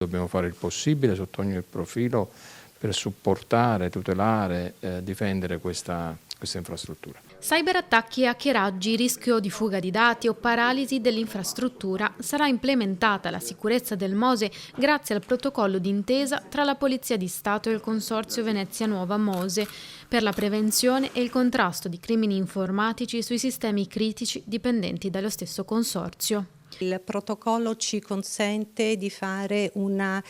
Dobbiamo fare il possibile sotto ogni profilo per supportare, tutelare, difendere questa infrastruttura. Cyberattacchi e hackeraggi, rischio di fuga di dati o paralisi dell'infrastruttura. Sarà implementata la sicurezza del MOSE grazie al protocollo d'intesa tra la Polizia di Stato e il Consorzio Venezia Nuova MOSE per la prevenzione e il contrasto di crimini informatici sui sistemi critici dipendenti dallo stesso consorzio. Il protocollo ci consente di fare un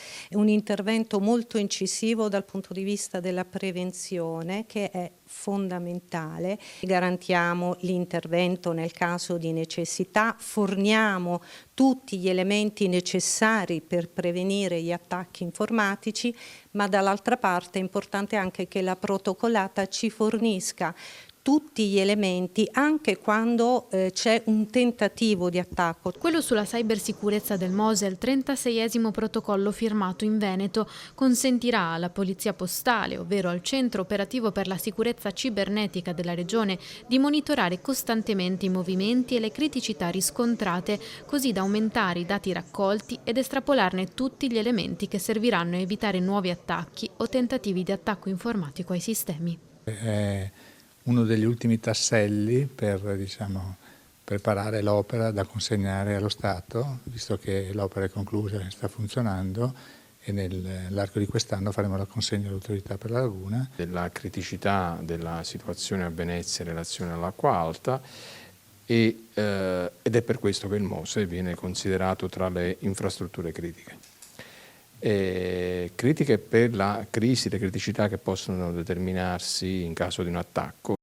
intervento molto incisivo dal punto di vista della prevenzione, che è fondamentale. Garantiamo l'intervento nel caso di necessità, forniamo tutti gli elementi necessari per prevenire gli attacchi informatici, ma dall'altra parte è importante anche che la protocollata ci fornisca tutti gli elementi anche quando c'è un tentativo di attacco. Quello sulla cybersicurezza del MOSE è il 36esimo protocollo firmato in Veneto. Consentirà alla Polizia Postale, ovvero al Centro Operativo per la Sicurezza Cibernetica della Regione, di monitorare costantemente i movimenti e le criticità riscontrate, così da aumentare i dati raccolti ed estrapolarne tutti gli elementi che serviranno a evitare nuovi attacchi o tentativi di attacco informatico ai sistemi. Uno degli ultimi tasselli per preparare l'opera da consegnare allo Stato, visto che l'opera è conclusa e sta funzionando, e nell'arco di quest'anno faremo la consegna all'autorità per la laguna. Della criticità della situazione a Venezia in relazione all'acqua alta ed è per questo che il MOSE viene considerato tra le infrastrutture critiche. Critiche per la crisi, le criticità che possono determinarsi in caso di un attacco.